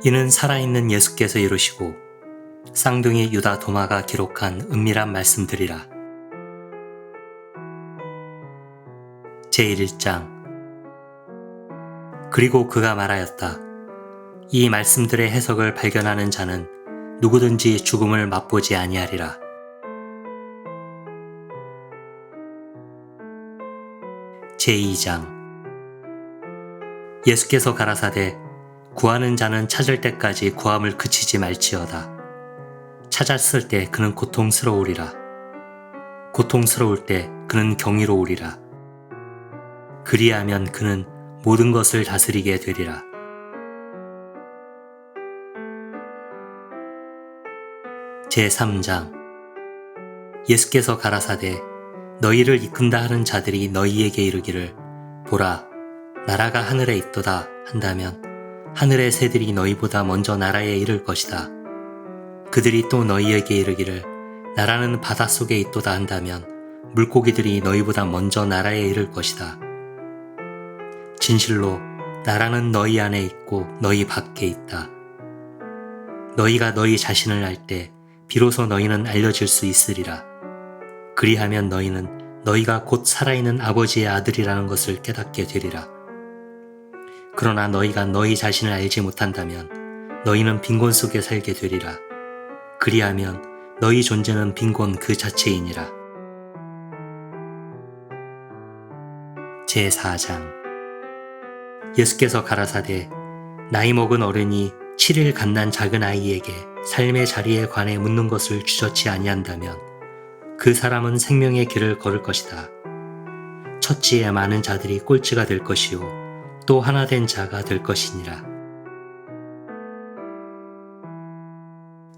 이는 살아있는 예수께서 이루시고 쌍둥이 유다 도마가 기록한 은밀한 말씀들이라. 제1장. 그리고 그가 말하였다. 이 말씀들의 해석을 발견하는 자는 누구든지 죽음을 맛보지 아니하리라. 제2장. 예수께서 가라사대 구하는 자는 찾을 때까지 구함을 그치지 말지어다. 찾았을 때 그는 고통스러우리라. 고통스러울 때 그는 경이로우리라. 그리하면 그는 모든 것을 다스리게 되리라. 제3장. 예수께서 가라사대 너희를 이끈다 하는 자들이 너희에게 이르기를 보라 나라가 하늘에 있도다 한다면 하늘의 새들이 너희보다 먼저 나라에 이를 것이다. 그들이 또 너희에게 이르기를 나라는 바닷속에 있도다 한다면 물고기들이 너희보다 먼저 나라에 이를 것이다. 진실로 나라는 너희 안에 있고 너희 밖에 있다. 너희가 너희 자신을 알 때 비로소 너희는 알려질 수 있으리라. 그리하면 너희는 너희가 곧 살아있는 아버지의 아들이라는 것을 깨닫게 되리라. 그러나 너희가 너희 자신을 알지 못한다면 너희는 빈곤 속에 살게 되리라. 그리하면 너희 존재는 빈곤 그 자체이니라. 제4장. 예수께서 가라사대 나이 먹은 어른이 7일 갓난 작은 아이에게 삶의 자리에 관해 묻는 것을 주저치 아니한다면 그 사람은 생명의 길을 걸을 것이다. 첫지에 많은 자들이 꼴찌가 될 것이요 또 하나 된 자가 될 것이니라.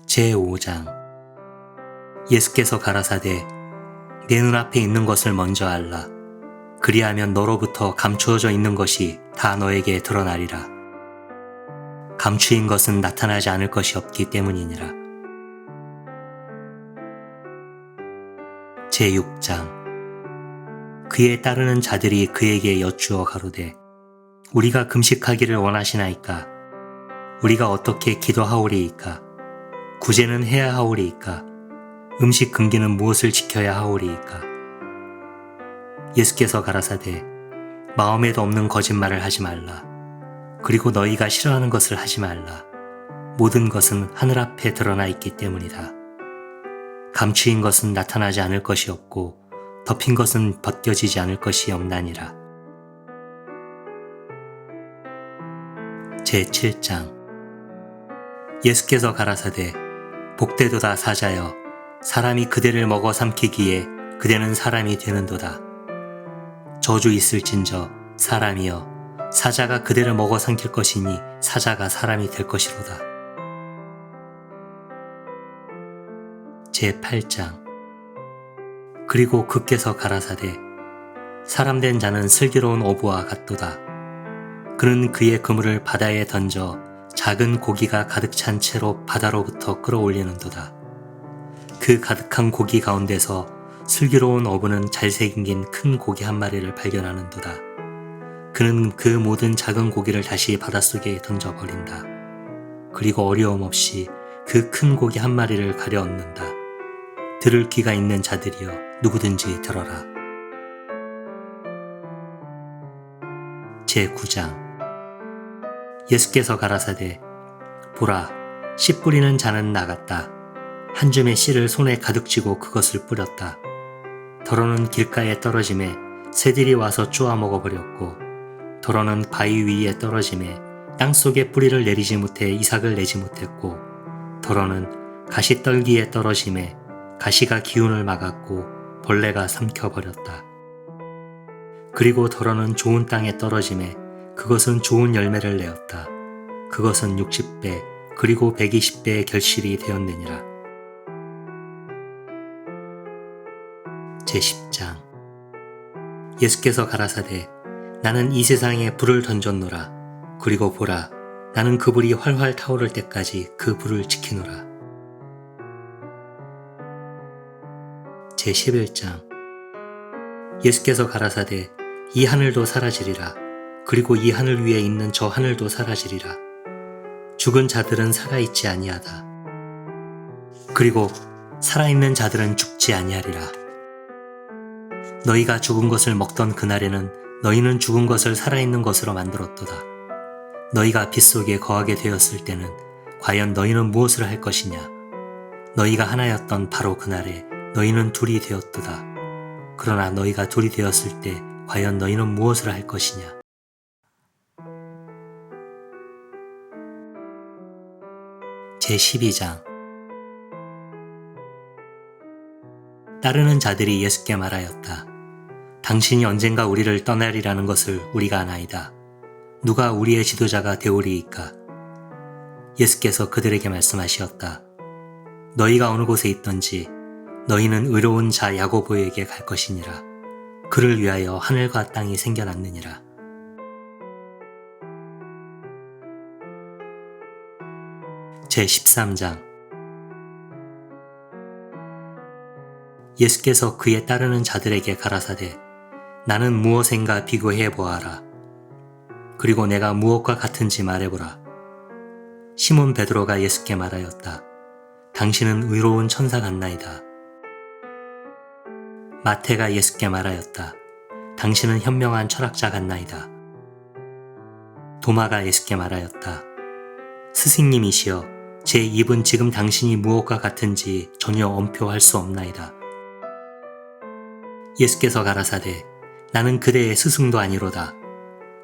제5장. 예수께서 가라사대 내 눈앞에 있는 것을 먼저 알라. 그리하면 너로부터 감추어져 있는 것이 다 너에게 드러나리라. 감추인 것은 나타나지 않을 것이 없기 때문이니라. 제6장. 그에 따르는 자들이 그에게 여쭈어 가로되 우리가 금식하기를 원하시나이까? 우리가 어떻게 기도하오리이까? 구제는 해야 하오리이까? 음식 금기는 무엇을 지켜야 하오리이까? 예수께서 가라사대 마음에도 없는 거짓말을 하지 말라. 그리고 너희가 싫어하는 것을 하지 말라. 모든 것은 하늘 앞에 드러나 있기 때문이다. 감추인 것은 나타나지 않을 것이 없고 덮인 것은 벗겨지지 않을 것이 없나니라. 제7장. 예수께서 가라사대 복되도다 사자여 사람이 그대를 먹어 삼키기에 그대는 사람이 되는도다. 저주 있을진저 사람이여 사자가 그대를 먹어 삼킬 것이니 사자가 사람이 될 것이로다. 제8장. 그리고 그께서 가라사대 사람된 자는 슬기로운 어부와 같도다. 그는 그의 그물을 바다에 던져 작은 고기가 가득 찬 채로 바다로부터 끌어올리는도다. 그 가득한 고기 가운데서 슬기로운 어부는 잘생긴 큰 고기 한 마리를 발견하는도다. 그는 그 모든 작은 고기를 다시 바닷속에 던져버린다. 그리고 어려움 없이 그 큰 고기 한 마리를 가려 얻는다. 들을 귀가 있는 자들이여 누구든지 들어라. 제9장. 예수께서 가라사대 보라 씨 뿌리는 자는 나갔다. 한 줌의 씨를 손에 가득 쥐고 그것을 뿌렸다. 더러는 길가에 떨어짐에 새들이 와서 쪼아 먹어버렸고 더러는 바위 위에 떨어짐에 땅속에 뿌리를 내리지 못해 이삭을 내지 못했고 더러는 가시떨기에 떨어짐에 가시가 기운을 막았고 벌레가 삼켜버렸다. 그리고 더러는 좋은 땅에 떨어짐에 그것은 좋은 열매를 내었다. 그것은 60배 그리고 120배의 결실이 되었느니라. 제10장. 예수께서 가라사대 나는 이 세상에 불을 던졌노라. 그리고 보라 나는 그 불이 활활 타오를 때까지 그 불을 지키노라. 제11장. 예수께서 가라사대 이 하늘도 사라지리라. 그리고 이 하늘 위에 있는 저 하늘도 사라지리라. 죽은 자들은 살아있지 아니하다. 그리고 살아있는 자들은 죽지 아니하리라. 너희가 죽은 것을 먹던 그날에는 너희는 죽은 것을 살아있는 것으로 만들었도다. 너희가 빛 속에 거하게 되었을 때는 과연 너희는 무엇을 할 것이냐? 너희가 하나였던 바로 그날에 너희는 둘이 되었도다. 그러나 너희가 둘이 되었을 때 과연 너희는 무엇을 할 것이냐? 제12장. 따르는 자들이 예수께 말하였다. 당신이 언젠가 우리를 떠나리라는 것을 우리가 아나이다. 누가 우리의 지도자가 되오리이까? 예수께서 그들에게 말씀하시었다. 너희가 어느 곳에 있든지 너희는 의로운 자 야고보에게 갈 것이니라. 그를 위하여 하늘과 땅이 생겨났느니라. 제13장. 예수께서 그의 따르는 자들에게 가라사대 나는 무엇인가 비교해 보아라. 그리고 내가 무엇과 같은지 말해보라. 시몬 베드로가 예수께 말하였다. 당신은 의로운 천사 같나이다. 마태가 예수께 말하였다. 당신은 현명한 철학자 같나이다. 도마가 예수께 말하였다. 스승님이시여, 제 입은 지금 당신이 무엇과 같은지 전혀 엄표할 수 없나이다. 예수께서 가라사대 나는 그대의 스승도 아니로다.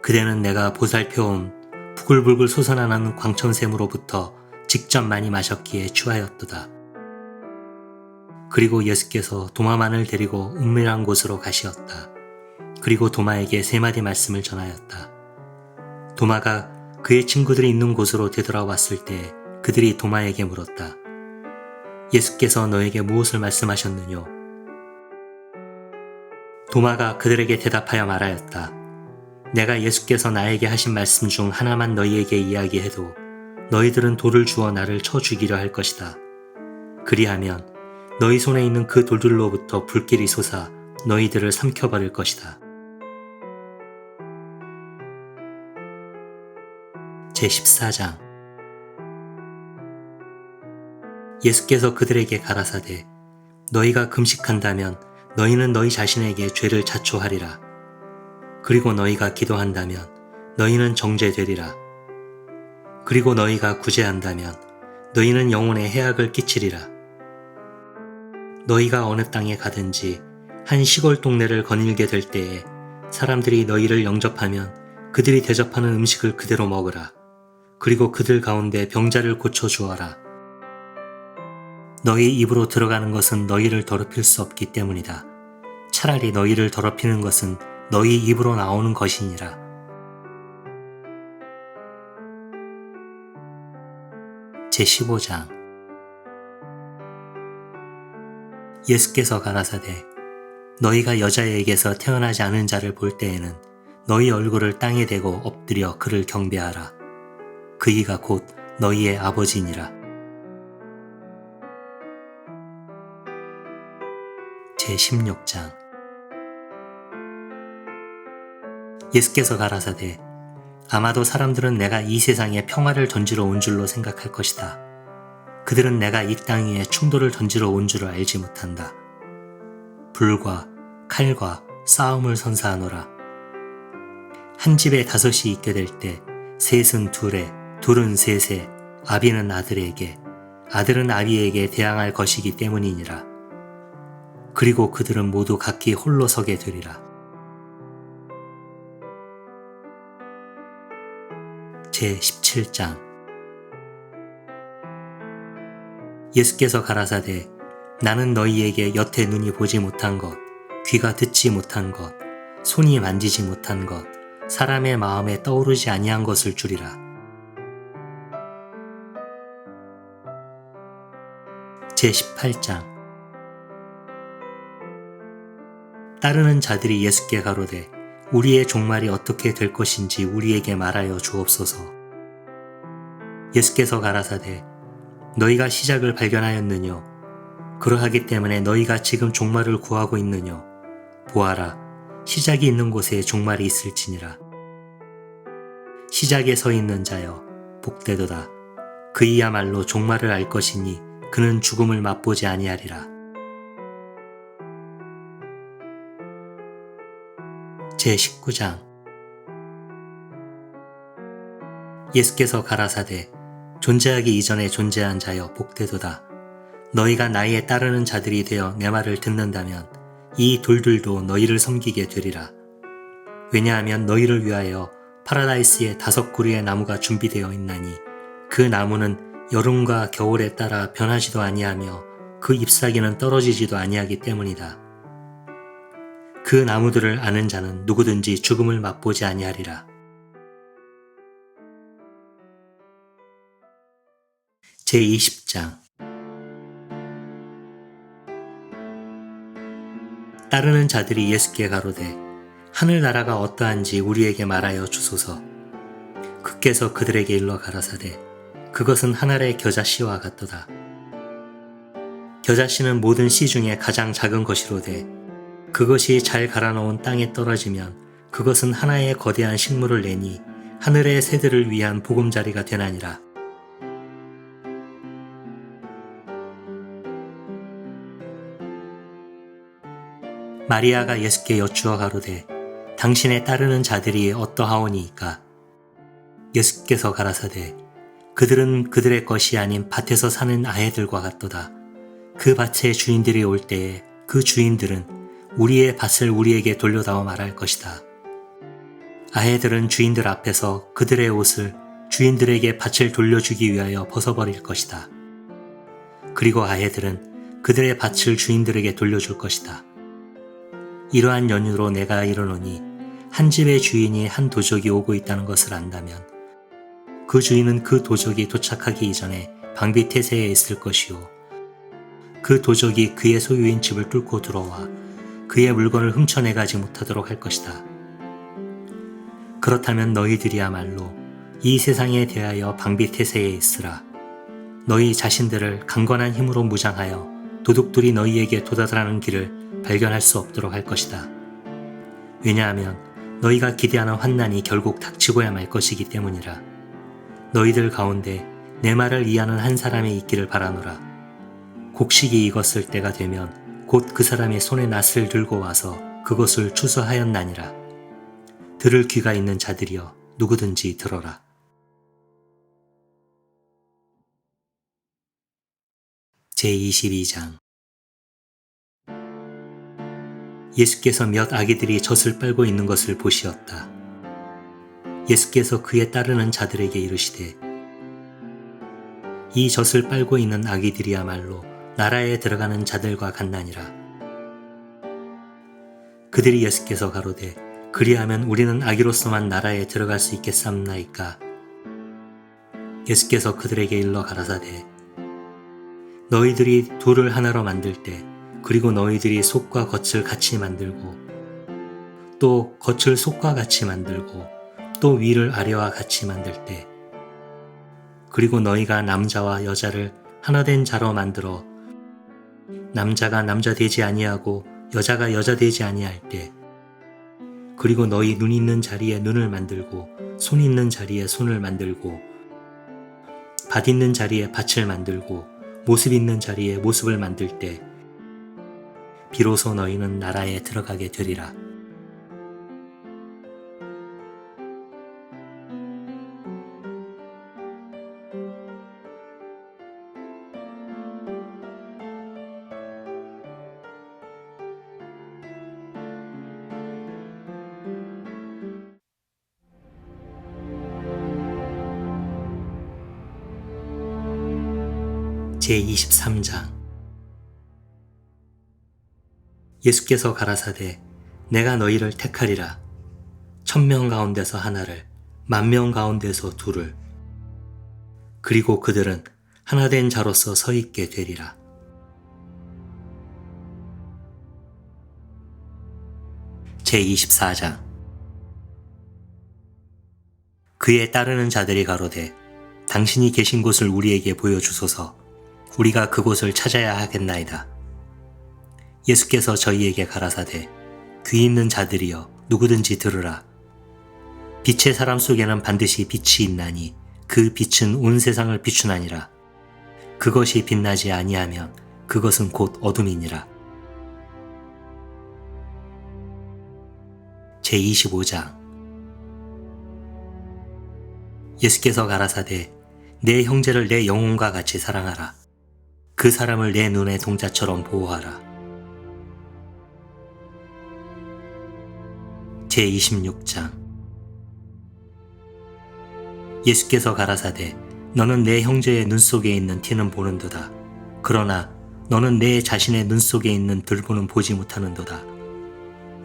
그대는 내가 보살펴온 부글부글 솟아나는 광천샘으로부터 직접 많이 마셨기에 취하였도다. 그리고 예수께서 도마만을 데리고 은밀한 곳으로 가시었다. 그리고 도마에게 3마디 말씀을 전하였다. 도마가 그의 친구들이 있는 곳으로 되돌아왔을 때 그들이 도마에게 물었다. 예수께서 너에게 무엇을 말씀하셨느뇨? 도마가 그들에게 대답하여 말하였다. 내가 예수께서 나에게 하신 말씀 중 하나만 너희에게 이야기해도 너희들은 돌을 주어 나를 쳐 죽이려 할 것이다. 그리하면 너희 손에 있는 그 돌들로부터 불길이 솟아 너희들을 삼켜버릴 것이다. 제14장. 예수께서 그들에게 가라사대 너희가 금식한다면 너희는 너희 자신에게 죄를 자초하리라. 그리고 너희가 기도한다면 너희는 정죄되리라. 그리고 너희가 구제한다면 너희는 영혼에 해악을 끼치리라. 너희가 어느 땅에 가든지 한 시골 동네를 거닐게 될 때에 사람들이 너희를 영접하면 그들이 대접하는 음식을 그대로 먹으라. 그리고 그들 가운데 병자를 고쳐 주어라. 너희 입으로 들어가는 것은 너희를 더럽힐 수 없기 때문이다. 차라리 너희를 더럽히는 것은 너희 입으로 나오는 것이니라. 제15장. 예수께서 가라사대 너희가 여자에게서 태어나지 않은 자를 볼 때에는 너희 얼굴을 땅에 대고 엎드려 그를 경배하라. 그이가 곧 너희의 아버지니라. 제16장. 예수께서 가라사대 아마도 사람들은 내가 이 세상에 평화를 던지러 온 줄로 생각할 것이다. 그들은 내가 이 땅 위에 충돌을 던지러 온 줄을 알지 못한다. 불과 칼과 싸움을 선사하노라. 한 집에 5이 있게 될 때 셋은 둘에, 둘은 셋에, 아비는 아들에게, 아들은 아비에게 대항할 것이기 때문이니라. 그리고 그들은 모두 각기 홀로 서게 되리라. 제17장. 예수께서 가라사대 나는 너희에게 여태 눈이 보지 못한 것, 귀가 듣지 못한 것, 손이 만지지 못한 것, 사람의 마음에 떠오르지 아니한 것을 주리라. 제18장. 따르는 자들이 예수께 가로되 우리의 종말이 어떻게 될 것인지 우리에게 말하여 주옵소서. 예수께서 가라사대 너희가 시작을 발견하였느뇨? 그러하기 때문에 너희가 지금 종말을 구하고 있느뇨? 보아라, 시작이 있는 곳에 종말이 있을지니라. 시작에 서 있는 자여, 복되도다. 그이야말로 종말을 알 것이니 그는 죽음을 맛보지 아니하리라. 제19장. 예수께서 가라사대 존재하기 이전에 존재한 자여 복되도다. 너희가 나에 따르는 자들이 되어 내 말을 듣는다면 이 돌들도 너희를 섬기게 되리라. 왜냐하면 너희를 위하여 파라다이스의 5그루의 나무가 준비되어 있나니 그 나무는 여름과 겨울에 따라 변하지도 아니하며 그 잎사귀는 떨어지지도 아니하기 때문이다. 그 나무들을 아는 자는 누구든지 죽음을 맛보지 아니하리라. 제20장. 따르는 자들이 예수께 가로되 하늘나라가 어떠한지 우리에게 말하여 주소서. 그께서 그들에게 일러 가라사대 그것은 한 알의 겨자씨와 같도다. 겨자씨는 모든 씨 중에 가장 작은 것이로되 그것이 잘 갈아놓은 땅에 떨어지면 그것은 하나의 거대한 식물을 내니 하늘의 새들을 위한 보금자리가 되나니라. 마리아가 예수께 여쭈어 가로되 당신의 따르는 자들이 어떠하오니이까? 예수께서 가라사대 그들은 그들의 것이 아닌 밭에서 사는 아해들과 같도다. 그 밭의 주인들이 올 때에 그 주인들은 우리의 밭을 우리에게 돌려다오 말할 것이다. 아해들은 주인들 앞에서 그들의 옷을 주인들에게 밭을 돌려주기 위하여 벗어버릴 것이다. 그리고 아해들은 그들의 밭을 주인들에게 돌려줄 것이다. 이러한 연유로 내가 이르노니 한 집의 주인이 한 도적이 오고 있다는 것을 안다면 그 주인은 그 도적이 도착하기 이전에 방비태세에 있을 것이요 그 도적이 그의 소유인 집을 뚫고 들어와 그의 물건을 훔쳐내가지 못하도록 할 것이다. 그렇다면 너희들이야말로 이 세상에 대하여 방비태세에 있으라. 너희 자신들을 강건한 힘으로 무장하여 도둑들이 너희에게 도달하는 길을 발견할 수 없도록 할 것이다. 왜냐하면 너희가 기대하는 환난이 결국 닥치고야 말 것이기 때문이라. 너희들 가운데 내 말을 이해하는 한 사람이 있기를 바라노라. 곡식이 익었을 때가 되면 곧 그 사람의 손에 낫을 들고 와서 그것을 추수하였나니라. 들을 귀가 있는 자들이여 누구든지 들어라. 제22장. 예수께서 몇 아기들이 젖을 빨고 있는 것을 보시었다. 예수께서 그에 따르는 자들에게 이르시되 이 젖을 빨고 있는 아기들이야말로 나라에 들어가는 자들과 같나니라. 그들이 예수께서 가로되 그리하면 우리는 아기로서만 나라에 들어갈 수 있겠사옵나이까? 예수께서 그들에게 일러 가라사대 너희들이 돌을 하나로 만들 때 그리고 너희들이 속과 겉을 같이 만들고 또 겉을 속과 같이 만들고 또 위를 아래와 같이 만들 때 그리고 너희가 남자와 여자를 하나된 자로 만들어 남자가 남자 되지 아니하고 여자가 여자 되지 아니할 때 그리고 너희 눈 있는 자리에 눈을 만들고 손 있는 자리에 손을 만들고 밭 있는 자리에 밭을 만들고 모습 있는 자리에 모습을 만들 때 비로소 너희는 나라에 들어가게 되리라. 제23장. 예수께서 가라사대 내가 너희를 택하리라. 1000명 가운데서 하나를 10,000명 가운데서 둘을 그리고 그들은 하나된 자로서 서 있게 되리라. 제24장. 그에 따르는 자들이 가로되 당신이 계신 곳을 우리에게 보여주소서. 우리가 그곳을 찾아야 하겠나이다. 예수께서 저희에게 가라사대 귀 있는 자들이여 누구든지 들으라. 빛의 사람 속에는 반드시 빛이 있나니 그 빛은 온 세상을 비추나니라. 그것이 빛나지 아니하면 그것은 곧 어둠이니라. 제25장. 예수께서 가라사대 내 형제를 내 영혼과 같이 사랑하라. 그 사람을 내 눈의 동자처럼 보호하라. 제26장. 예수께서 가라사대 너는 내 형제의 눈 속에 있는 티는 보는도다. 그러나 너는 내 자신의 눈 속에 있는 들보는 보지 못하는도다.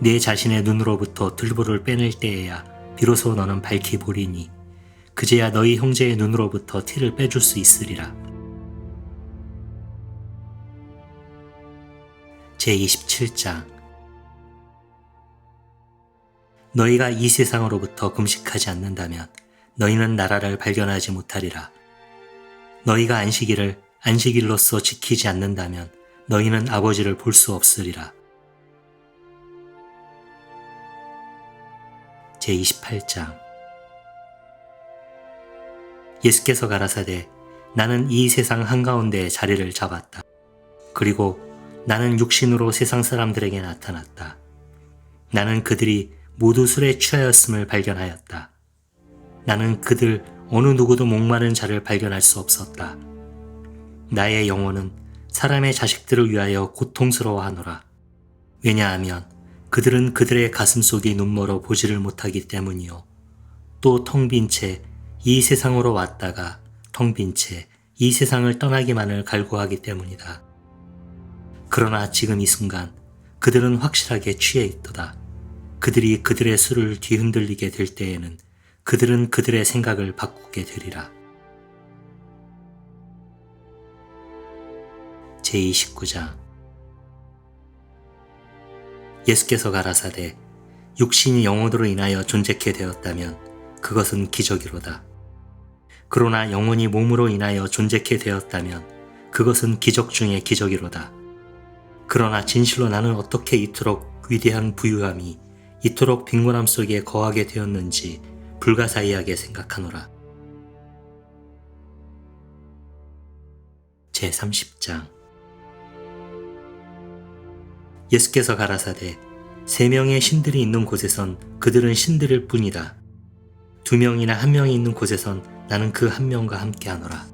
내 자신의 눈으로부터 들보를 빼낼 때에야 비로소 너는 밝히 보리니 그제야 너희 형제의 눈으로부터 티를 빼줄 수 있으리라. 제27장. 너희가 이 세상으로부터 금식하지 않는다면 너희는 나라를 발견하지 못하리라. 너희가 안식일을 안식일로서 지키지 않는다면 너희는 아버지를 볼 수 없으리라. 제28장. 예수께서 가라사대 나는 이 세상 한가운데에 자리를 잡았다. 그리고 나는 육신으로 세상 사람들에게 나타났다. 나는 그들이 모두 술에 취하였음을 발견하였다. 나는 그들 어느 누구도 목마른 자를 발견할 수 없었다. 나의 영혼은 사람의 자식들을 위하여 고통스러워하노라. 왜냐하면 그들은 그들의 가슴속이 눈멀어 보지를 못하기 때문이요. 또 텅 빈 채 이 세상으로 왔다가 텅 빈 채 이 세상을 떠나기만을 갈구하기 때문이다. 그러나 지금 이 순간 그들은 확실하게 취해 있도다. 그들이 그들의 술을 뒤흔들리게 될 때에는 그들은 그들의 생각을 바꾸게 되리라. 제29장. 예수께서 가라사대 육신이 영혼으로 인하여 존재케 되었다면 그것은 기적이로다. 그러나 영혼이 몸으로 인하여 존재케 되었다면 그것은 기적 중의 기적이로다. 그러나 진실로 나는 어떻게 이토록 위대한 부유함이 이토록 빈곤함 속에 거하게 되었는지 불가사의하게 생각하노라. 제30장. 예수께서 가라사대 3명의 신들이 있는 곳에선 그들은 신들일 뿐이다. 2명이나 1명이 있는 곳에선 나는 그 1명과 함께하노라.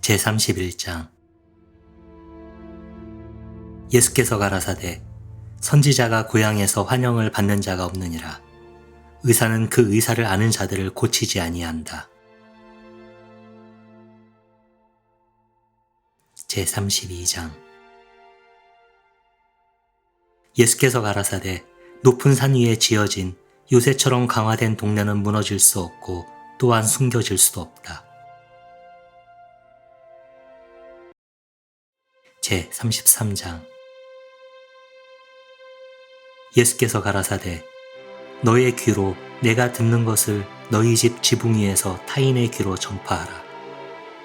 제31장. 예수께서 가라사대 선지자가 고향에서 환영을 받는 자가 없느니라. 의사는 그 의사를 아는 자들을 고치지 아니한다. 제32장. 예수께서 가라사대 높은 산 위에 지어진 요새처럼 강화된 동네는 무너질 수 없고 또한 숨겨질 수도 없다. 제33장. 예수께서 가라사대 너의 귀로 내가 듣는 것을 너희 집 지붕 위에서 타인의 귀로 전파하라.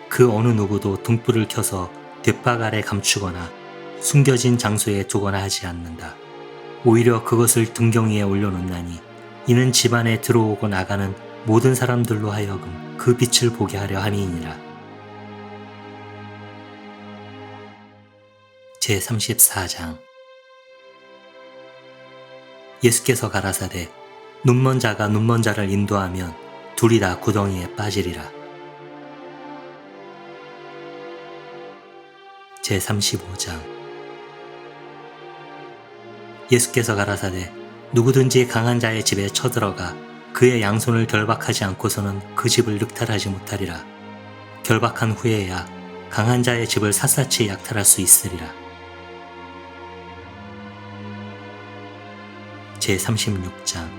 그 어느 누구도 등불을 켜서 돛박 아래 감추거나 숨겨진 장소에 두거나 하지 않는다. 오히려 그것을 등경 위에 올려놓나니 이는 집안에 들어오고 나가는 모든 사람들로 하여금 그 빛을 보게 하려 함이니라. 제34장. 예수께서 가라사대 눈먼 자가 눈먼 자를 인도하면 둘이 다 구덩이에 빠지리라. 제35장. 예수께서 가라사대 누구든지 강한 자의 집에 쳐들어가 그의 양손을 결박하지 않고서는 그 집을 늑탈하지 못하리라. 결박한 후에야 강한 자의 집을 샅샅이 약탈할 수 있으리라. 제36장.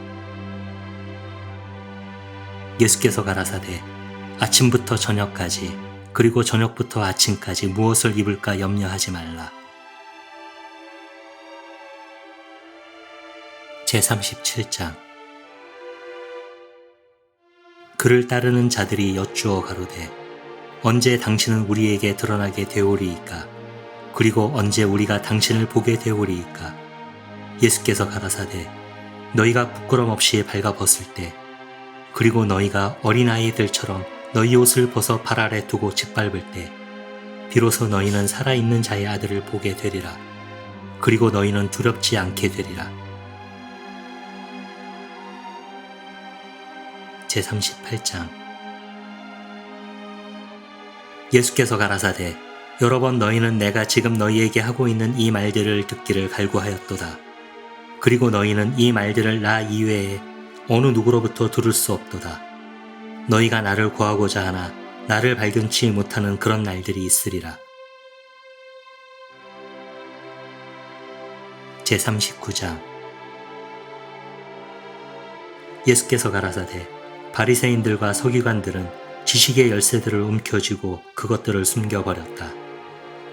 예수께서 가라사대 아침부터 저녁까지 그리고 저녁부터 아침까지 무엇을 입을까 염려하지 말라. 제37장. 그를 따르는 자들이 여쭈어 가로되 언제 당신은 우리에게 드러나게 되오리이까? 그리고 언제 우리가 당신을 보게 되오리이까? 예수께서 가라사대 너희가 부끄럼 없이 발가벗을 때 그리고 너희가 어린아이들처럼 너희 옷을 벗어 발 아래 두고 짓밟을 때 비로소 너희는 살아있는 자의 아들을 보게 되리라. 그리고 너희는 두렵지 않게 되리라. 제38장 예수께서 가라사대 여러 번 너희는 내가 지금 너희에게 하고 있는 이 말들을 듣기를 갈구하였도다. 그리고 너희는 이 말들을 나 이외에 어느 누구로부터 들을 수 없도다. 너희가 나를 구하고자 하나 나를 발견치 못하는 그런 날들이 있으리라. 제39장 예수께서 가라사대 바리새인들과 서기관들은 지식의 열쇠들을 움켜쥐고 그것들을 숨겨버렸다.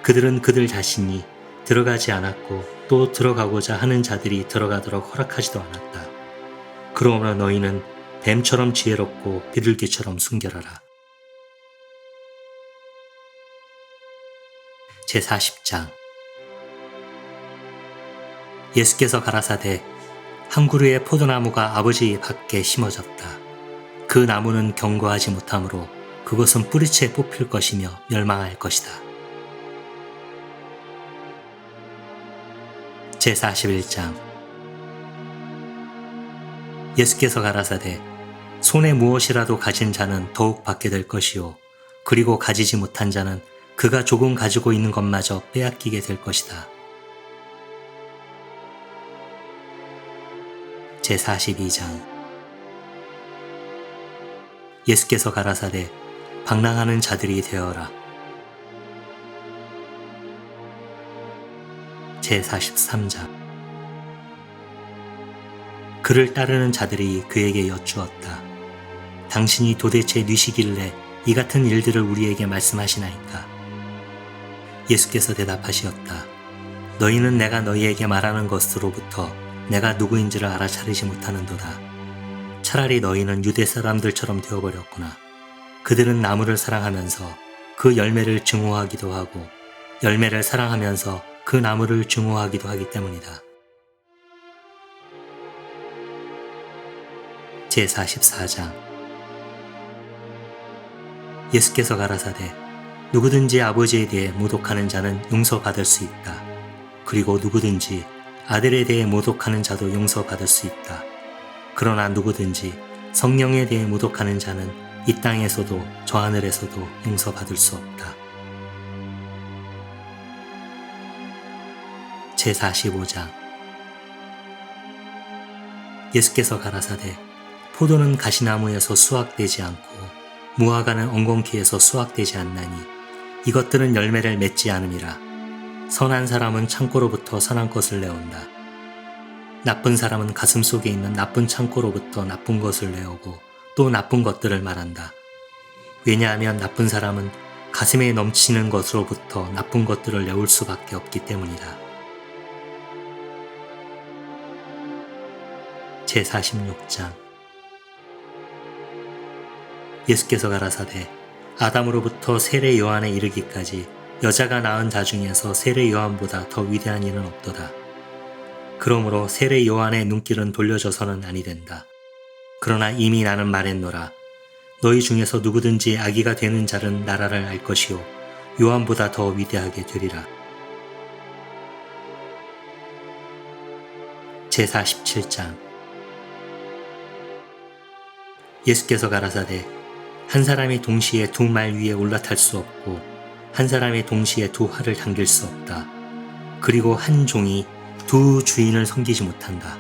그들은 그들 자신이 들어가지 않았고 또 들어가고자 하는 자들이 들어가도록 허락하지도 않았다. 그러므로 너희는 뱀처럼 지혜롭고 비둘기처럼 순결하라. 제40장 예수께서 가라사대 한 그루의 포도나무가 아버지 밖에 심어졌다. 그 나무는 견고하지 못하므로 그것은 뿌리채 뽑힐 것이며 멸망할 것이다. 제41장 예수께서 가라사대 손에 무엇이라도 가진 자는 더욱 받게 될 것이요 그리고 가지지 못한 자는 그가 조금 가지고 있는 것마저 빼앗기게 될 것이다. 제42장 예수께서 가라사대 방랑하는 자들이 되어라. 제43장 그를 따르는 자들이 그에게 여쭈었다. 당신이 도대체 누시길래 이 같은 일들을 우리에게 말씀하시나이까? 예수께서 대답하시었다. 너희는 내가 너희에게 말하는 것으로부터 내가 누구인지를 알아차리지 못하는도다. 차라리 너희는 유대 사람들처럼 되어버렸구나. 그들은 나무를 사랑하면서 그 열매를 증오하기도 하고 열매를 사랑하면서 그 나무를 증오하기도 하기 때문이다. 제44장 예수께서 가라사대 누구든지 아버지에 대해 모독하는 자는 용서받을 수 있다. 그리고 누구든지 아들에 대해 모독하는 자도 용서받을 수 있다. 그러나 누구든지 성령에 대해 모독하는 자는 이 땅에서도 저 하늘에서도 용서받을 수 없다. 제45장 예수께서 가라사대 포도는 가시나무에서 수확되지 않고 무화과는 엉겅퀴에서 수확되지 않나니 이것들은 열매를 맺지 않음이라. 선한 사람은 창고로부터 선한 것을 내온다. 나쁜 사람은 가슴 속에 있는 나쁜 창고로부터 나쁜 것을 내오고 또 나쁜 것들을 말한다. 왜냐하면 나쁜 사람은 가슴에 넘치는 것으로부터 나쁜 것들을 내올 수밖에 없기 때문이다. 제46장 예수께서 가라사대 아담으로부터 세례 요한에 이르기까지 여자가 낳은 자 중에서 세례 요한보다 더 위대한 이는 없도다. 그러므로 세례 요한의 눈길은 돌려져서는 아니 된다. 그러나 이미 나는 말했노라. 너희 중에서 누구든지 아기가 되는 자는 나라를 알 것이요 요한보다 더 위대하게 되리라. 제47장 예수께서 가라사대 한 사람이 동시에 두 말 위에 올라탈 수 없고 한 사람이 동시에 두 활을 당길 수 없다. 그리고 한 종이 두 주인을 섬기지 못한다.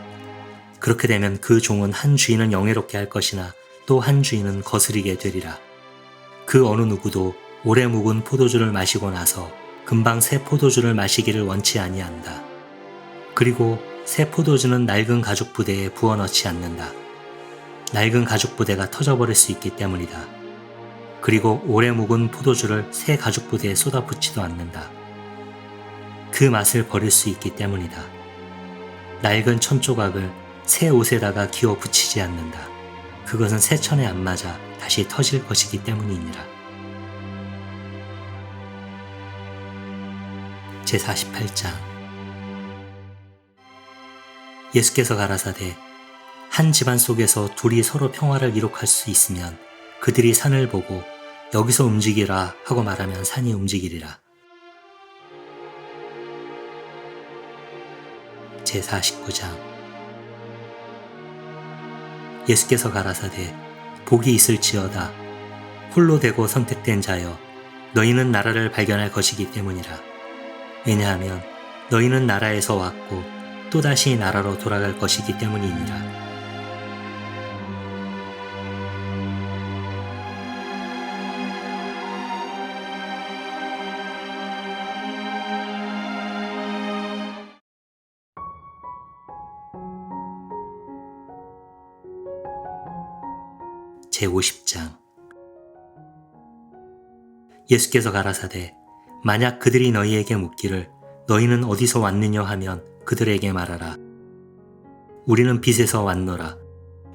그렇게 되면 그 종은 한 주인은 영예롭게 할 것이나 또 한 주인은 거스리게 되리라. 그 어느 누구도 오래 묵은 포도주를 마시고 나서 금방 새 포도주를 마시기를 원치 아니한다. 그리고 새 포도주는 낡은 가죽 부대에 부어 넣지 않는다. 낡은 가죽 부대가 터져버릴 수 있기 때문이다. 그리고 오래 묵은 포도주를 새 가죽 부대에 쏟아붓지도 않는다. 그 맛을 버릴 수 있기 때문이다. 낡은 천 조각을 새 옷에다가 기어 붙이지 않는다. 그것은 새 천에 안 맞아 다시 터질 것이기 때문이니라. 제48장 예수께서 가라사대 한 집안 속에서 둘이 서로 평화를 이룩할 수 있으면 그들이 산을 보고 여기서 움직이라 하고 말하면 산이 움직이리라. 제49장 예수께서 가라사대 복이 있을지어다 홀로 되고 선택된 자여 너희는 나라를 발견할 것이기 때문이라. 왜냐하면 너희는 나라에서 왔고 또다시 나라로 돌아갈 것이기 때문이니라. 제50장 예수께서 가라사대 만약 그들이 너희에게 묻기를 너희는 어디서 왔느냐 하면 그들에게 말하라. 우리는 빛에서 왔노라.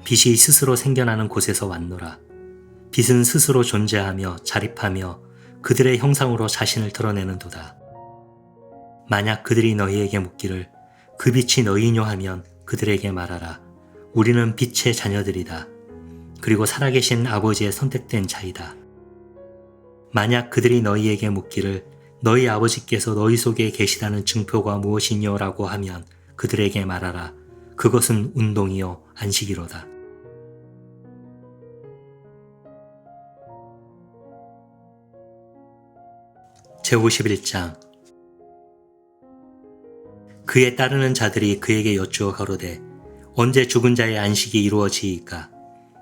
빛이 스스로 생겨나는 곳에서 왔노라. 빛은 스스로 존재하며 자립하며 그들의 형상으로 자신을 드러내는도다. 만약 그들이 너희에게 묻기를 그 빛이 너희뇨 하면 그들에게 말하라. 우리는 빛의 자녀들이다. 그리고 살아계신 아버지의 선택된 자이다. 만약 그들이 너희에게 묻기를 너희 아버지께서 너희 속에 계시다는 증표가 무엇이뇨 라고 하면 그들에게 말하라. 그것은 운동이요 안식이로다. 제51장 그에 따르는 자들이 그에게 여쭈어 가로되 언제 죽은 자의 안식이 이루어지이까?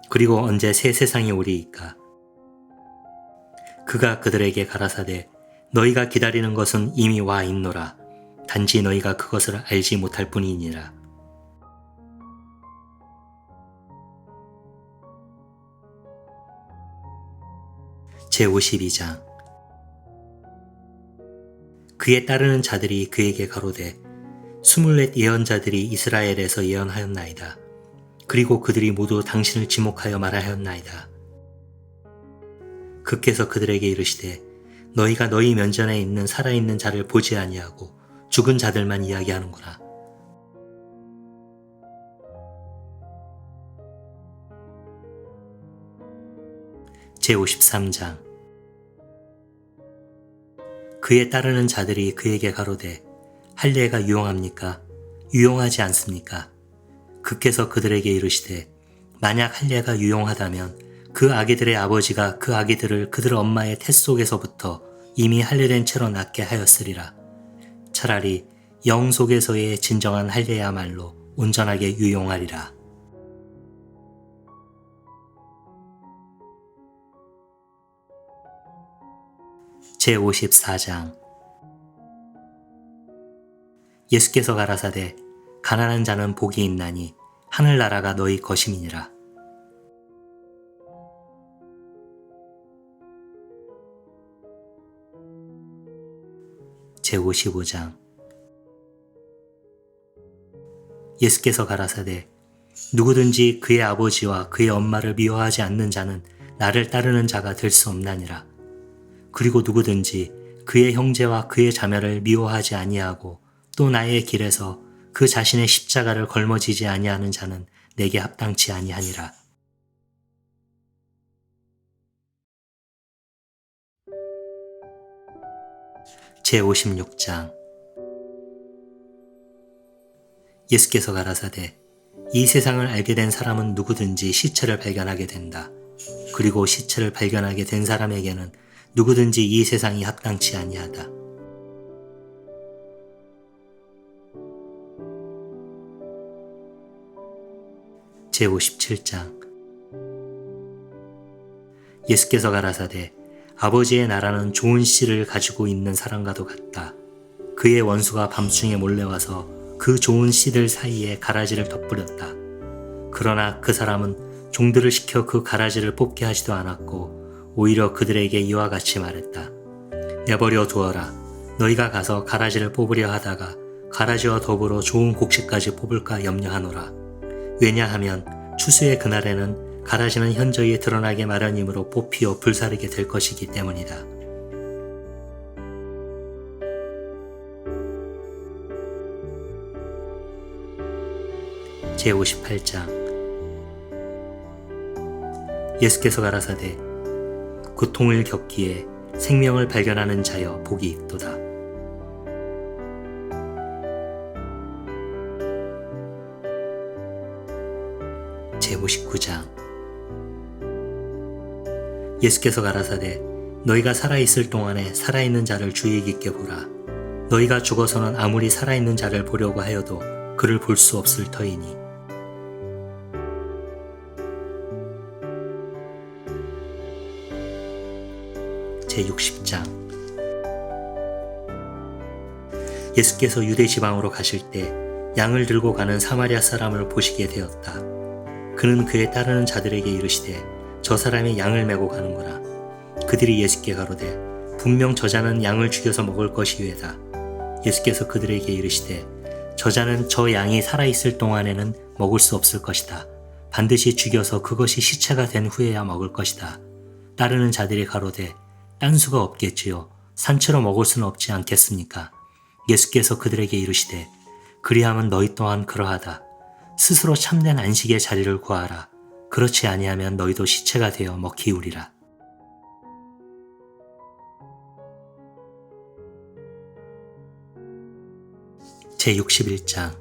그리고 언제 새 세상이 오리이까? 그가 그들에게 가라사대 너희가 기다리는 것은 이미 와 있노라. 단지 너희가 그것을 알지 못할 뿐이니라. 제52장 그에 따르는 자들이 그에게 가로되 24 예언자들이 이스라엘에서 예언하였나이다. 그리고 그들이 모두 당신을 지목하여 말하였나이다. 그께서 그들에게 이르시되 너희가 너희 면전에 있는 살아있는 자를 보지 아니하고 죽은 자들만 이야기하는구나. 제53장 그에 따르는 자들이 그에게 가로되 할례가 유용합니까? 유용하지 않습니까? 그께서 그들에게 이르시되 만약 할례가 유용하다면 그 아기들의 아버지가 그 아기들을 그들 엄마의 태 속에서부터 이미 할례된 채로 낳게 하였으리라. 차라리 영 속에서의 진정한 할례야말로 온전하게 유용하리라. 제54장 예수께서 가라사대 가난한 자는 복이 있나니 하늘나라가 너희 것임이니라. 제55장 예수께서 가라사대 누구든지 그의 아버지와 그의 엄마를 미워하지 않는 자는 나를 따르는 자가 될 수 없나니라. 그리고 누구든지 그의 형제와 그의 자매를 미워하지 아니하고 또 나의 길에서 그 자신의 십자가를 걸머지지 아니하는 자는 내게 합당치 아니하니라. 제56장 예수께서 가라사대 이 세상을 알게 된 사람은 누구든지 시체를 발견하게 된다. 그리고 시체를 발견하게 된 사람에게는 누구든지 이 세상이 합당치 아니하다. 제57장 예수께서 가라사대 아버지의 나라는 좋은 씨를 가지고 있는 사람과도 같다. 그의 원수가 밤중에 몰래와서 그 좋은 씨들 사이에 가라지를 덧뿌렸다. 그러나 그 사람은 종들을 시켜 그 가라지를 뽑게 하지도 않았고 오히려 그들에게 이와 같이 말했다. 내버려 두어라. 너희가 가서 가라지를 뽑으려 하다가 가라지와 더불어 좋은 곡식까지 뽑을까 염려하노라. 왜냐하면 추수의 그날에는 가라지는 현저히 드러나게 마련이므로 뽑히어 불사르게 될 것이기 때문이다. 제58장. 예수께서 가라사대 고통을 겪기에 생명을 발견하는 자여 복이 있도다. 제59장. 예수께서 가라사대 너희가 살아있을 동안에 살아있는 자를 주의 깊게 보라. 너희가 죽어서는 아무리 살아있는 자를 보려고 하여도 그를 볼 수 없을 터이니. 제60장. 예수께서 유대 지방으로 가실 때 양을 들고 가는 사마리아 사람을 보시게 되었다. 그는 그에 따르는 자들에게 이르시되 저 사람이 양을 메고 가는구나. 그들이 예수께 가로되 분명 저자는 양을 죽여서 먹을 것이외다. 예수께서 그들에게 이르시되 저자는 저 양이 살아있을 동안에는 먹을 수 없을 것이다. 반드시 죽여서 그것이 시체가 된 후에야 먹을 것이다. 따르는 자들이 가로되 딴 수가 없겠지요. 산채로 먹을 수는 없지 않겠습니까? 예수께서 그들에게 이르시되 그리하면 너희 또한 그러하다. 스스로 참된 안식의 자리를 구하라. 그렇지 아니하면 너희도 시체가 되어 먹히우리라. 제61장.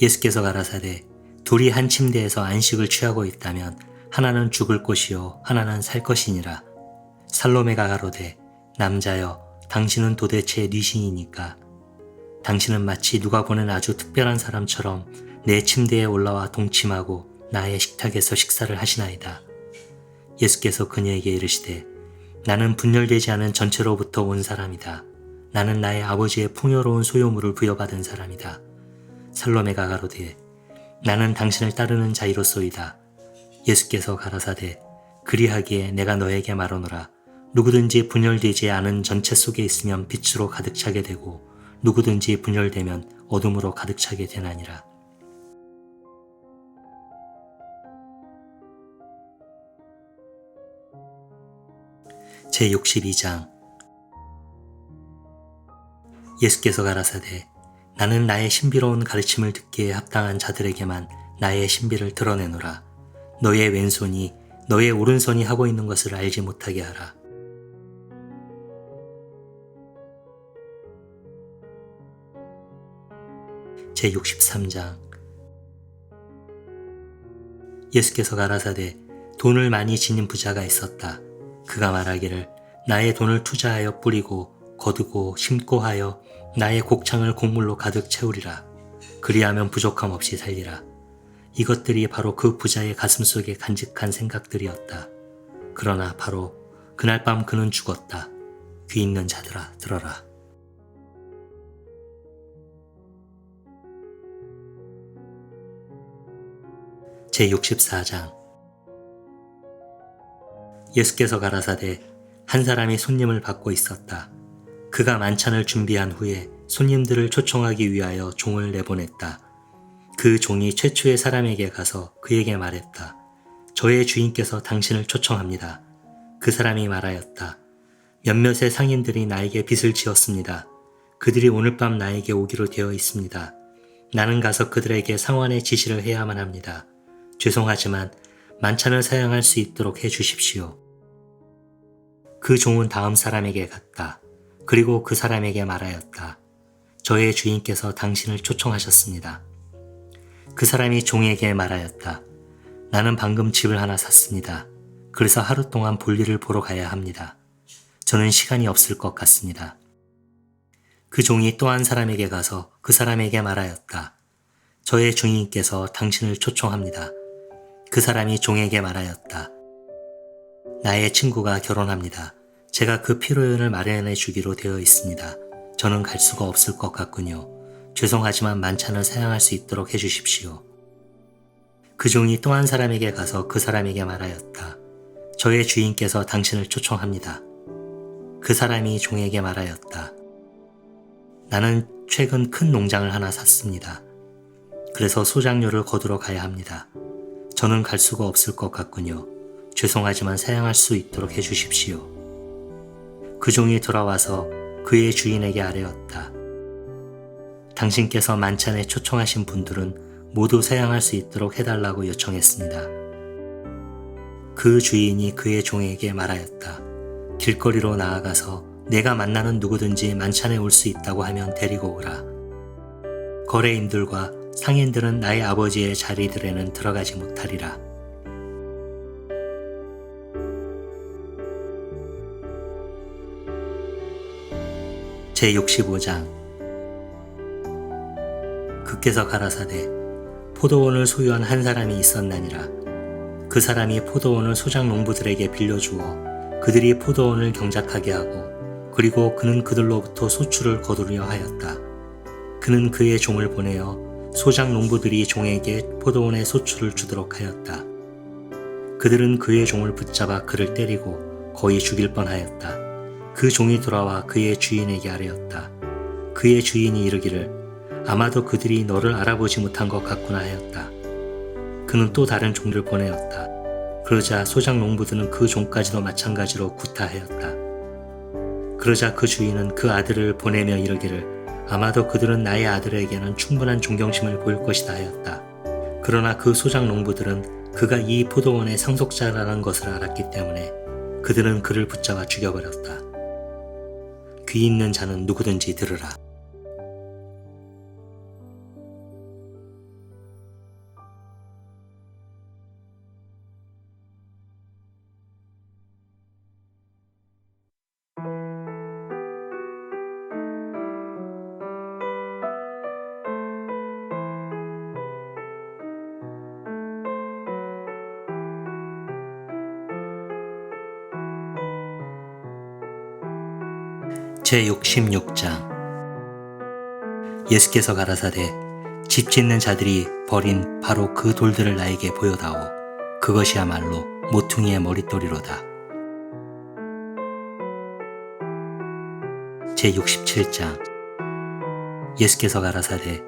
예수께서 가라사대 둘이 한 침대에서 안식을 취하고 있다면 하나는 죽을 것이요 하나는 살 것이니라. 살로메가 가로되 남자여 당신은 도대체 뉘신이니까. 당신은 마치 누가 보는 아주 특별한 사람처럼 내 침대에 올라와 동침하고 나의 식탁에서 식사를 하시나이다. 예수께서 그녀에게 이르시되 나는 분열되지 않은 전체로부터 온 사람이다. 나는 나의 아버지의 풍요로운 소유물을 부여받은 사람이다. 살로메가 가로되 나는 당신을 따르는 자이로소이다. 예수께서 가라사대 그리하기에 내가 너에게 말하노라. 누구든지 분열되지 않은 전체 속에 있으면 빛으로 가득 차게 되고 누구든지 분열되면 어둠으로 가득 차게 되나니라. 제62장. 예수께서 가라사대 나는 나의 신비로운 가르침을 듣기에 합당한 자들에게만 나의 신비를 드러내노라. 너의 왼손이 너의 오른손이 하고 있는 것을 알지 못하게 하라. 제63장. 예수께서 가라사대 돈을 많이 지닌 부자가 있었다. 그가 말하기를 나의 돈을 투자하여 뿌리고 거두고 심고 하여 나의 곡창을 곡물로 가득 채우리라. 그리하면 부족함 없이 살리라. 이것들이 바로 그 부자의 가슴속에 간직한 생각들이었다. 그러나 바로 그날 밤 그는 죽었다. 귀 있는 자들아 들어라. 제64장. 예수께서 가라사대 한 사람이 손님을 받고 있었다. 그가 만찬을 준비한 후에 손님들을 초청하기 위하여 종을 내보냈다. 그 종이 최초의 사람에게 가서 그에게 말했다. 저의 주인께서 당신을 초청합니다. 그 사람이 말하였다. 몇몇의 상인들이 나에게 빚을 지었습니다. 그들이 오늘 밤 나에게 오기로 되어 있습니다. 나는 가서 그들에게 상환의 지시를 해야만 합니다. 죄송하지만 만찬을 사양할 수 있도록 해주십시오. 그 종은 다음 사람에게 갔다. 그리고 그 사람에게 말하였다. 저의 주인께서 당신을 초청하셨습니다. 그 사람이 종에게 말하였다. 나는 방금 집을 하나 샀습니다. 그래서 하루 동안 볼일을 보러 가야 합니다. 저는 시간이 없을 것 같습니다. 그 종이 또 한 사람에게 가서 그 사람에게 말하였다. 저의 주인께서 당신을 초청합니다. 그 사람이 종에게 말하였다. 나의 친구가 결혼합니다. 제가 그 피로연을 마련해 주기로 되어 있습니다. 저는 갈 수가 없을 것 같군요. 죄송하지만 만찬을 사양할 수 있도록 해주십시오. 그 종이 또 한 사람에게 가서 그 사람에게 말하였다. 저의 주인께서 당신을 초청합니다. 그 사람이 종에게 말하였다. 나는 최근 큰 농장을 하나 샀습니다. 그래서 소작료를 거두러 가야 합니다. 저는 갈 수가 없을 것 같군요. 죄송하지만 사양할 수 있도록 해주십시오. 그 종이 돌아와서 그의 주인에게 아뢰었다. 당신께서 만찬에 초청하신 분들은 모두 사양할 수 있도록 해달라고 요청했습니다. 그 주인이 그의 종에게 말하였다. 길거리로 나아가서 내가 만나는 누구든지 만찬에 올 수 있다고 하면 데리고 오라. 거래인들과 상인들은 나의 아버지의 자리들에는 들어가지 못하리라. 제65장. 그께서 가라사대 포도원을 소유한 한 사람이 있었나니라. 그 사람이 포도원을 소작 농부들에게 빌려주어 그들이 포도원을 경작하게 하고 그리고 그는 그들로부터 소출을 거두려 하였다. 그는 그의 종을 보내어 소작 농부들이 종에게 포도원의 소출을 주도록 하였다. 그들은 그의 종을 붙잡아 그를 때리고 거의 죽일 뻔하였다. 그 종이 돌아와 그의 주인에게 아뢰었다. 그의 주인이 이르기를 아마도 그들이 너를 알아보지 못한 것 같구나 하였다. 그는 또 다른 종들 보내었다. 그러자 소작 농부들은 그 종까지도 마찬가지로 구타하였다. 그러자 그 주인은 그 아들을 보내며 이르기를 아마도 그들은 나의 아들에게는 충분한 존경심을 보일 것이다 하였다. 그러나 그 소작 농부들은 그가 이 포도원의 상속자라는 것을 알았기 때문에 그들은 그를 붙잡아 죽여버렸다. 귀 있는 자는 누구든지 들으라. 제66장. 예수께서 가라사대 집 짓는 자들이 버린 바로 그 돌들을 나에게 보여다오. 그것이야말로 모퉁이의 머릿돌이로다. 제67장. 예수께서 가라사대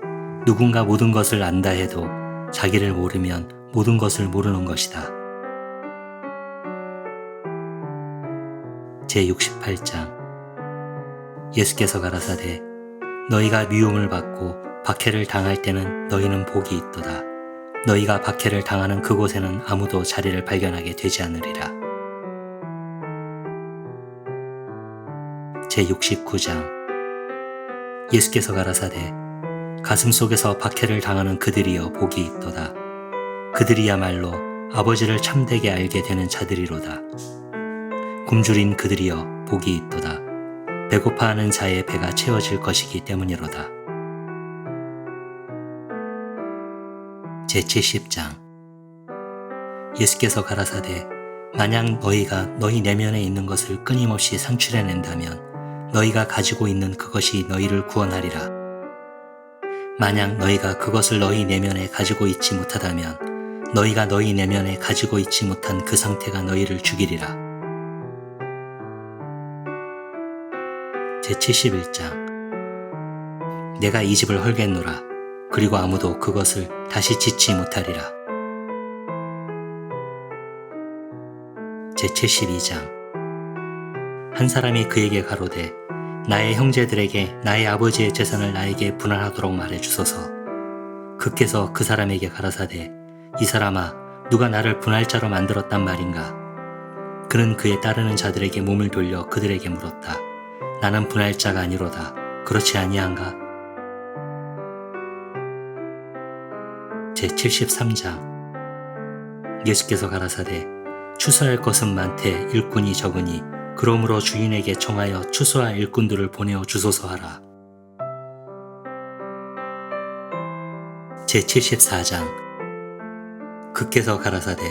누군가 모든 것을 안다 해도 자기를 모르면 모든 것을 모르는 것이다. 제68장. 예수께서 가라사대 너희가 미움을 받고 박해를 당할 때는 너희는 복이 있도다. 너희가 박해를 당하는 그곳에는 아무도 자리를 발견하게 되지 않으리라. 제69장. 예수께서 가라사대 가슴속에서 박해를 당하는 그들이여 복이 있도다. 그들이야말로 아버지를 참되게 알게 되는 자들이로다. 굶주린 그들이여 복이 있도다. 배고파하는 자의 배가 채워질 것이기 때문이로다. 제70장. 예수께서 가라사대 만약 너희가 너희 내면에 있는 것을 끊임없이 상출해낸다면 너희가 가지고 있는 그것이 너희를 구원하리라. 만약 너희가 그것을 너희 내면에 가지고 있지 못하다면 너희가 너희 내면에 가지고 있지 못한 그 상태가 너희를 죽이리라. 제71장. 내가 이 집을 헐겠노라. 그리고 아무도 그것을 다시 짓지 못하리라. 제72장. 한 사람이 그에게 가로되 나의 형제들에게 나의 아버지의 재산을 나에게 분할하도록 말해주소서. 그께서 그 사람에게 가라사대 이 사람아 누가 나를 분할자로 만들었단 말인가. 그는 그에 따르는 자들에게 몸을 돌려 그들에게 물었다. 나는 분할자가 아니로다. 그렇지 아니한가? 제73장. 예수께서 가라사대 추수할 것은 많되 일꾼이 적으니 그러므로 주인에게 청하여 추수할 일꾼들을 보내어 주소서 하라. 제74장. 그께서 가라사대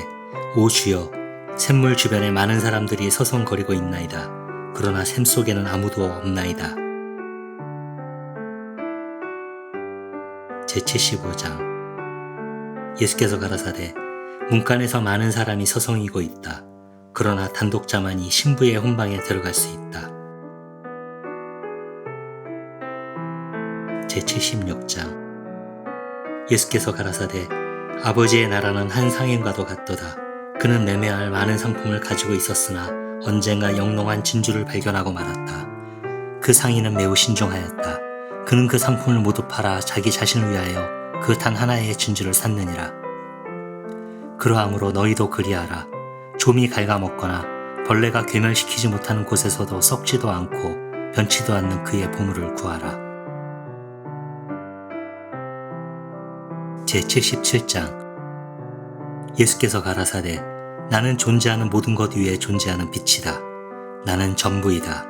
오 주여 샘물 주변에 많은 사람들이 서성거리고 있나이다. 그러나 샘 속에는 아무도 없나이다. 제75장. 예수께서 가라사대 문간에서 많은 사람이 서성이고 있다. 그러나 단독자만이 신부의 혼방에 들어갈 수 있다. 제76장. 예수께서 가라사대 아버지의 나라는 한 상인과도 같도다. 그는 매매할 많은 상품을 가지고 있었으나 언젠가 영롱한 진주를 발견하고 말았다. 그 상인은 매우 신중하였다. 그는 그 상품을 모두 팔아 자기 자신을 위하여 그 단 하나의 진주를 샀느니라. 그러함으로 너희도 그리하라. 좀이 갉아먹거나 벌레가 괴멸시키지 못하는 곳에서도 썩지도 않고 변치도 않는 그의 보물을 구하라. 제77장. 예수께서 가라사대 나는 존재하는 모든 것 위에 존재하는 빛이다. 나는 전부이다.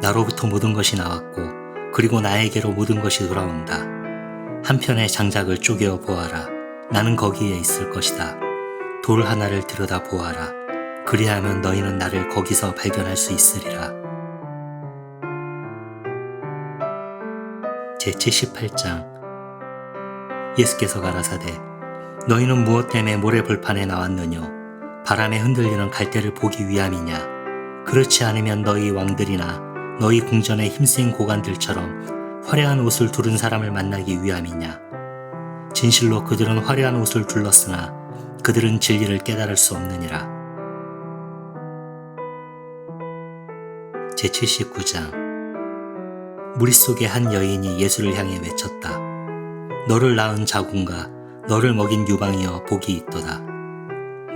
나로부터 모든 것이 나왔고 그리고 나에게로 모든 것이 돌아온다. 한편의 장작을 쪼개어 보아라. 나는 거기에 있을 것이다. 돌 하나를 들여다 보아라. 그리하면 너희는 나를 거기서 발견할 수 있으리라. 제78장. 예수께서 가라사대 너희는 무엇 때문에 모래벌판에 나왔느뇨? 바람에 흔들리는 갈대를 보기 위함이냐? 그렇지 않으면 너희 왕들이나 너희 궁전의 힘센 고관들처럼 화려한 옷을 두른 사람을 만나기 위함이냐? 진실로 그들은 화려한 옷을 둘렀으나 그들은 진리를 깨달을 수 없느니라. 제79장. 무릿속에 한 여인이 예수를 향해 외쳤다. 너를 낳은 자궁과 너를 먹인 유방이여 복이 있도다.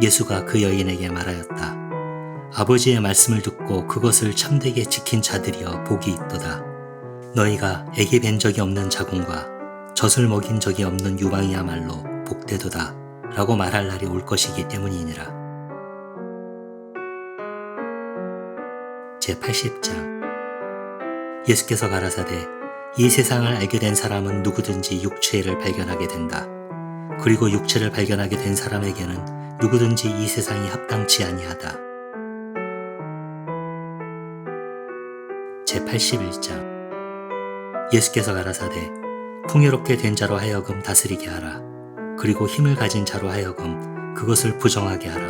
예수가 그 여인에게 말하였다. 아버지의 말씀을 듣고 그것을 참되게 지킨 자들이여 복이 있도다. 너희가 애기 뵌 적이 없는 자궁과 젖을 먹인 적이 없는 유방이야말로 복되도다 라고 말할 날이 올 것이기 때문이니라. 제80장. 예수께서 가라사대 이 세상을 알게 된 사람은 누구든지 육체를 발견하게 된다. 그리고 육체를 발견하게 된 사람에게는 누구든지 이 세상이 합당치 아니하다. 제81장. 예수께서 가라사대 풍요롭게 된 자로 하여금 다스리게 하라. 그리고 힘을 가진 자로 하여금 그것을 부정하게 하라.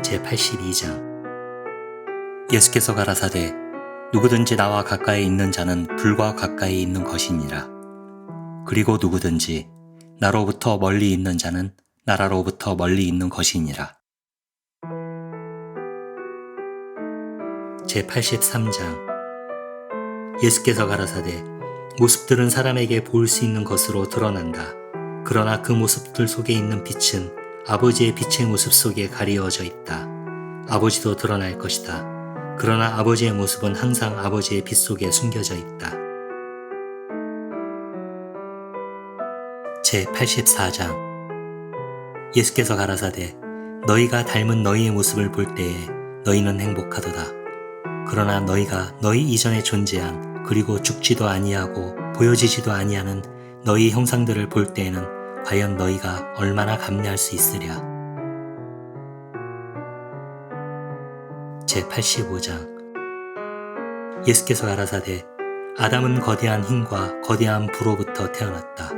제82장. 예수께서 가라사대 누구든지 나와 가까이 있는 자는 불과 가까이 있는 것이니라. 그리고 누구든지 나로부터 멀리 있는 자는 나라로부터 멀리 있는 것이니라. 제83장. 예수께서 가라사대 모습들은 사람에게 보일 수 있는 것으로 드러난다. 그러나 그 모습들 속에 있는 빛은 아버지의 빛의 모습 속에 가리워져 있다. 아버지도 드러날 것이다. 그러나 아버지의 모습은 항상 아버지의 빛 속에 숨겨져 있다. 제84장. 예수께서 가라사대 너희가 닮은 너희의 모습을 볼 때에 너희는 행복하도다. 그러나 너희가 너희 이전에 존재한 그리고 죽지도 아니하고 보여지지도 아니하는 너희 형상들을 볼 때에는 과연 너희가 얼마나 감내할 수 있으랴. 제85장. 예수께서 가라사대 아담은 거대한 힘과 거대한 부로부터 태어났다.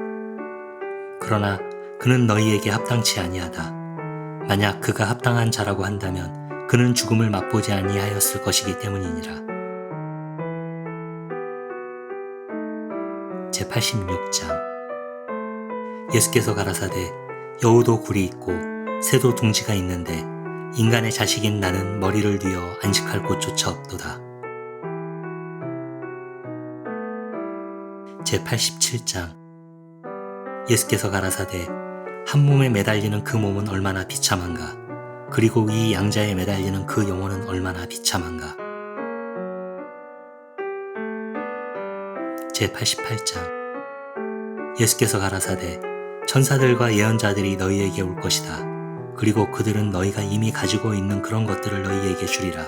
그러나 그는 너희에게 합당치 아니하다. 만약 그가 합당한 자라고 한다면 그는 죽음을 맛보지 아니하였을 것이기 때문이니라. 제86장. 예수께서 가라사대 여우도 굴이 있고 새도 둥지가 있는데 인간의 자식인 나는 머리를 뉘어 안식할 곳조차 없도다. 제87장. 예수께서 가라사대 한 몸에 매달리는 그 몸은 얼마나 비참한가. 그리고 이 양자에 매달리는 그 영혼은 얼마나 비참한가. 제88장. 예수께서 가라사대 천사들과 예언자들이 너희에게 올 것이다. 그리고 그들은 너희가 이미 가지고 있는 그런 것들을 너희에게 주리라.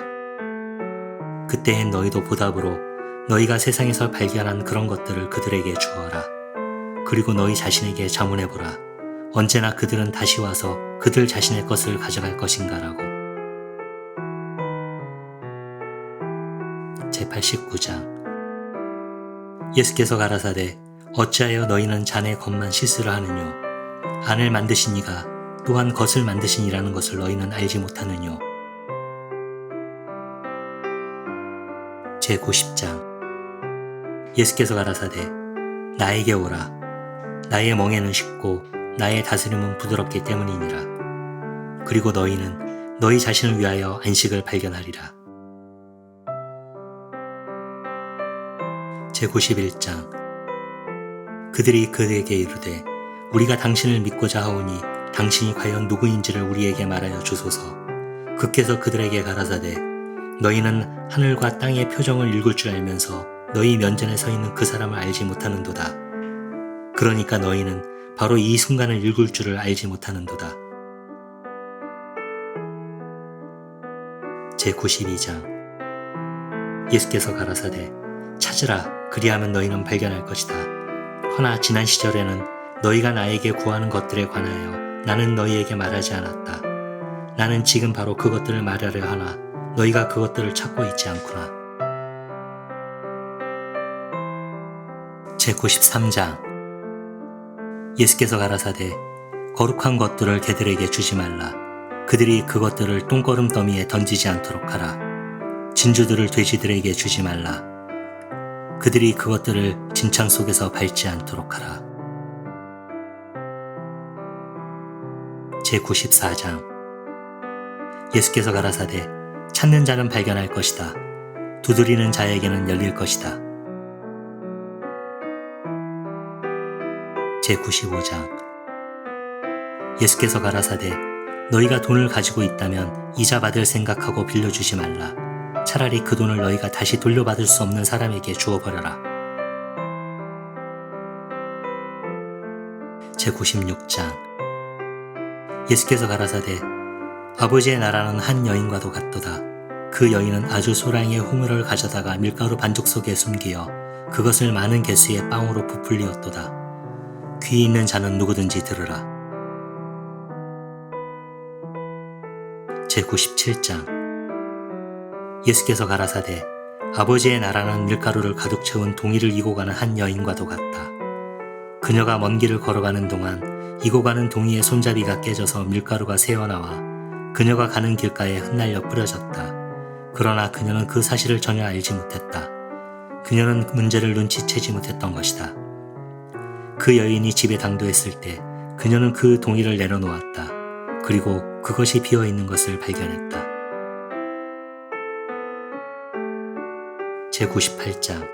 그때엔 너희도 보답으로 너희가 세상에서 발견한 그런 것들을 그들에게 주어라. 그리고 너희 자신에게 자문해보라. 언제나 그들은 다시 와서 그들 자신의 것을 가져갈 것인가라고. 제89장. 예수께서 가라사대 어찌하여 너희는 자네 것만 실수를 하느뇨. 안을 만드신 이가 또한 겉을 만드신 이라는 것을 너희는 알지 못하느뇨. 제90장. 예수께서 가라사대 나에게 오라. 나의 멍에는 쉽고 나의 다스림은 부드럽기 때문이니라. 그리고 너희는 너희 자신을 위하여 안식을 발견하리라. 제91장. 그들이 그에게 이르되 우리가 당신을 믿고자 하오니 당신이 과연 누구인지를 우리에게 말하여 주소서. 그께서 그들에게 가라사대 너희는 하늘과 땅의 표정을 읽을 줄 알면서 너희 면전에 서 있는 그 사람을 알지 못하는도다. 그러니까 너희는 바로 이 순간을 읽을 줄을 알지 못하는도다. 제92장. 예수께서 가라사대 찾으라 그리하면 너희는 발견할 것이다. 허나 지난 시절에는 너희가 나에게 구하는 것들에 관하여 나는 너희에게 말하지 않았다. 나는 지금 바로 그것들을 말하려 하나 너희가 그것들을 찾고 있지 않구나. 제93장. 예수께서 가라사대 거룩한 것들을 개들에게 주지 말라. 그들이 그것들을 똥거름 더미에 던지지 않도록 하라. 진주들을 돼지들에게 주지 말라. 그들이 그것들을 진창 속에서 밟지 않도록 하라. 제94장. 예수께서 가라사대 찾는 자는 발견할 것이다. 두드리는 자에게는 열릴 것이다. 제95장. 예수께서 가라사대 너희가 돈을 가지고 있다면 이자 받을 생각하고 빌려주지 말라. 차라리 그 돈을 너희가 다시 돌려받을 수 없는 사람에게 주어버려라. 제96장. 예수께서 가라사대 아버지의 나라는 한 여인과도 같도다. 그 여인은 아주 소량의 호물을 가져다가 밀가루 반죽 속에 숨기어 그것을 많은 개수의 빵으로 부풀리었도다. 귀 있는 자는 누구든지 들으라. 제97장. 예수께서 가라사대 아버지의 나라는 밀가루를 가득 채운 동이를 이고 가는 한 여인과도 같다. 그녀가 먼 길을 걸어가는 동안 이고 가는 동이의 손잡이가 깨져서 밀가루가 새어나와 그녀가 가는 길가에 흩날려 뿌려졌다. 그러나 그녀는 그 사실을 전혀 알지 못했다. 그녀는 문제를 눈치채지 못했던 것이다. 그 여인이 집에 당도했을 때 그녀는 그 동이를 내려놓았다. 그리고 그것이 비어있는 것을 발견했다. 제98장.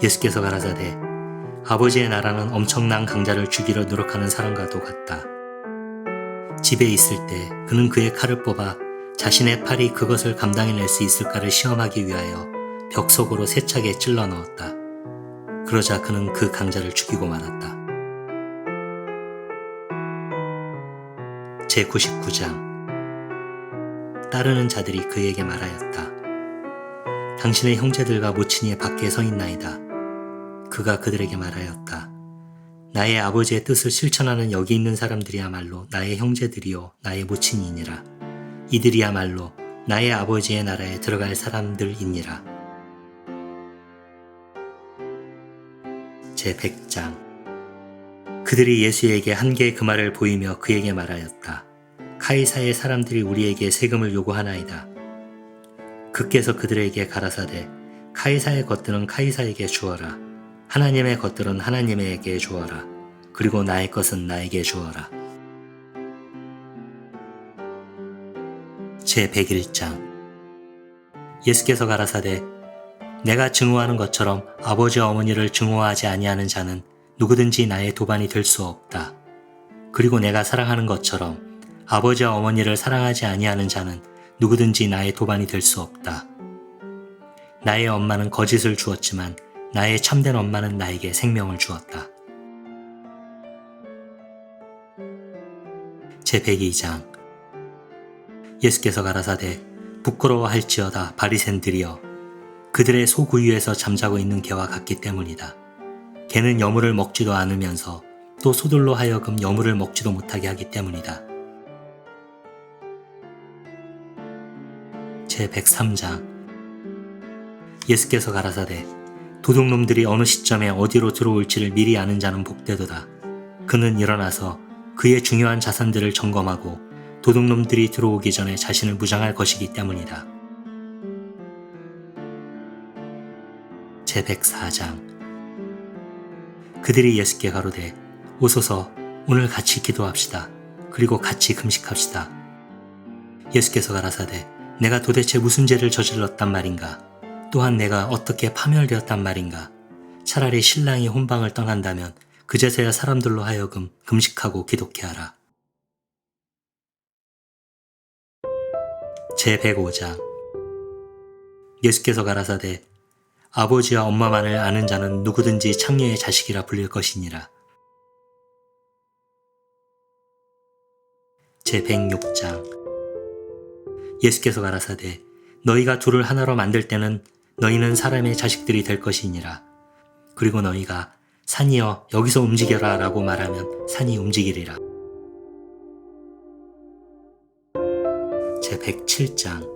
예수께서 가라사대 아버지의 나라는 엄청난 강자를 죽이려 노력하는 사람과도 같다. 집에 있을 때 그는 그의 칼을 뽑아 자신의 팔이 그것을 감당해낼 수 있을까를 시험하기 위하여 벽 속으로 세차게 찔러 넣었다. 그러자 그는 그 강자를 죽이고 말았다. 제99장. 따르는 자들이 그에게 말하였다. 당신의 형제들과 모친이 밖에 서 있나이다. 그가 그들에게 말하였다. 나의 아버지의 뜻을 실천하는 여기 있는 사람들이야말로 나의 형제들이요 나의 모친이니라. 이들이야말로 나의 아버지의 나라에 들어갈 사람들이니라. 제100장. 그들이 예수에게 한 개의 금알을 보이며 그에게 말하였다. 카이사의 사람들이 우리에게 세금을 요구하나이다. 그께서 그들에게 가라사대 카이사의 것들은 카이사에게 주어라. 하나님의 것들은 하나님에게 주어라. 그리고 나의 것은 나에게 주어라. 제101장. 예수께서 가라사대 내가 증오하는 것처럼 아버지와 어머니를 증오하지 아니하는 자는 누구든지 나의 도반이 될 수 없다. 그리고 내가 사랑하는 것처럼 아버지와 어머니를 사랑하지 아니하는 자는 누구든지 나의 도반이 될 수 없다. 나의 엄마는 거짓을 주었지만 나의 참된 엄마는 나에게 생명을 주었다. 제102장. 예수께서 가라사대 부끄러워할지어다 바리새인들이여 그들의 소구유에서 잠자고 있는 개와 같기 때문이다. 개는 여물을 먹지도 않으면서 또 소들로 하여금 여물을 먹지도 못하게 하기 때문이다. 제103장. 예수께서 가라사대 도둑놈들이 어느 시점에 어디로 들어올지를 미리 아는 자는 복되도다. 그는 일어나서 그의 중요한 자산들을 점검하고 도둑놈들이 들어오기 전에 자신을 무장할 것이기 때문이다. 제104장. 그들이 예수께 가로되 오소서 오늘 같이 기도합시다. 그리고 같이 금식합시다. 예수께서 가라사대 내가 도대체 무슨 죄를 저질렀단 말인가? 또한 내가 어떻게 파멸되었단 말인가. 차라리 신랑이 혼방을 떠난다면 그제서야 사람들로 하여금 금식하고 기독해 하라. 제105장 예수께서 가라사대 아버지와 엄마만을 아는 자는 누구든지 창녀의 자식이라 불릴 것이니라. 제106장 예수께서 가라사대 너희가 둘을 하나로 만들 때는 너희는 사람의 자식들이 될 것이니라. 그리고 너희가 산이여 여기서 움직여라 라고 말하면 산이 움직이리라. 제107장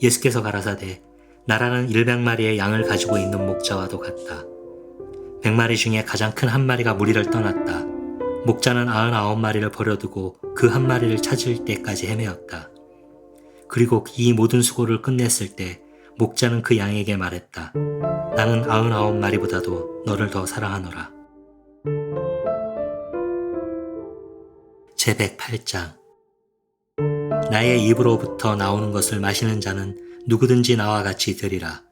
예수께서 가라사대 나라는 100마리의 양을 가지고 있는 목자와도 같다. 100마리 중에 가장 큰 한 마리가 무리를 떠났다. 목자는 99마리를 버려두고 그 한 마리를 찾을 때까지 헤매었다. 그리고 이 모든 수고를 끝냈을 때 목자는 그 양에게 말했다. 나는 99마리보다도 너를 더 사랑하노라. 제108장 나의 입으로부터 나오는 것을 마시는 자는 누구든지 나와 같이 되리라.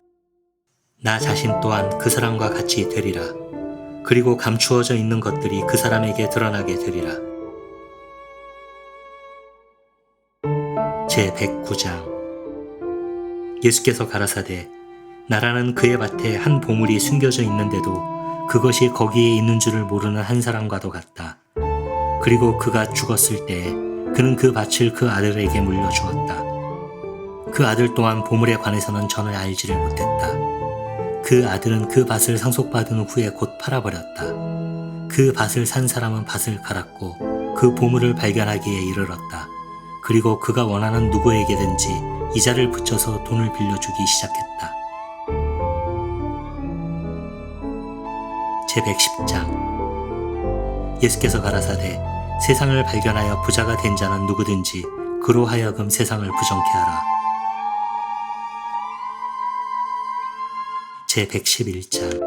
나 자신 또한 그 사람과 같이 되리라. 그리고 감추어져 있는 것들이 그 사람에게 드러나게 되리라. 제109장 예수께서 가라사대 나라는 그의 밭에 한 보물이 숨겨져 있는데도 그것이 거기에 있는 줄을 모르는 한 사람과도 같다. 그리고 그가 죽었을 때에 그는 그 밭을 그 아들에게 물려주었다. 그 아들 또한 보물에 관해서는 전혀 알지를 못했다. 그 아들은 그 밭을 상속받은 후에 곧 팔아버렸다. 그 밭을 산 사람은 밭을 갈았고 그 보물을 발견하기에 이르렀다. 그리고 그가 원하는 누구에게든지 이자를 붙여서 돈을 빌려주기 시작했다. 제110장 예수께서 가라사대 세상을 발견하여 부자가 된 자는 누구든지 그로 하여금 세상을 부정케 하라. 제111장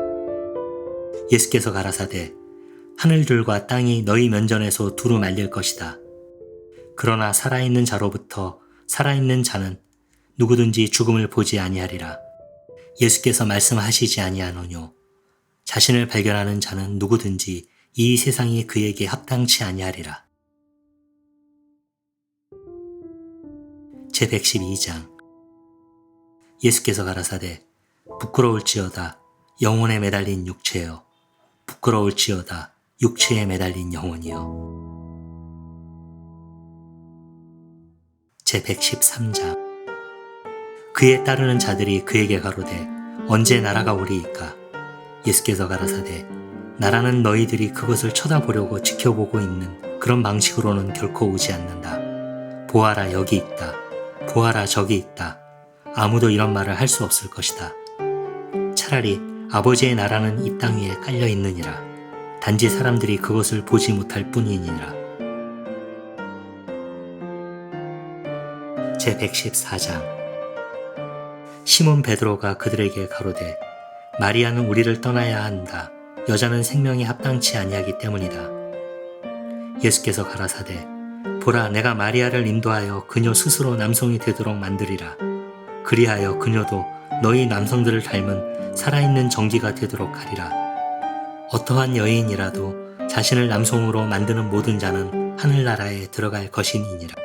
예수께서 가라사대 하늘들과 땅이 너희 면전에서 두루 말릴 것이다. 그러나 살아있는 자로부터 살아있는 자는 누구든지 죽음을 보지 아니하리라. 예수께서 말씀하시지 아니하노뇨. 자신을 발견하는 자는 누구든지 이 세상이 그에게 합당치 아니하리라. 제112장 예수께서 가라사대 부끄러울지어다 영혼에 매달린 육체여 부끄러울지어다 육체에 매달린 영혼이여. 제113장 그에 따르는 자들이 그에게 가로되 언제 나라가 오리이까. 예수께서 가라사대 나라는 너희들이 그것을 쳐다보려고 지켜보고 있는 그런 방식으로는 결코 오지 않는다. 보아라 여기 있다. 보아라 저기 있다. 아무도 이런 말을 할 수 없을 것이다. 차라리 아버지의 나라는 이 땅 위에 깔려 있느니라. 단지 사람들이 그것을 보지 못할 뿐이니라. 제114장 시몬 베드로가 그들에게 가로되 마리아는 우리를 떠나야 한다. 여자는 생명에 합당치 아니하기 때문이다. 예수께서 가라사대 보라 내가 마리아를 인도하여 그녀 스스로 남성이 되도록 만들이라. 그리하여 그녀도 너희 남성들을 닮은 살아있는 정기가 되도록 하리라. 어떠한 여인이라도 자신을 남성으로 만드는 모든 자는 하늘나라에 들어갈 것이니라.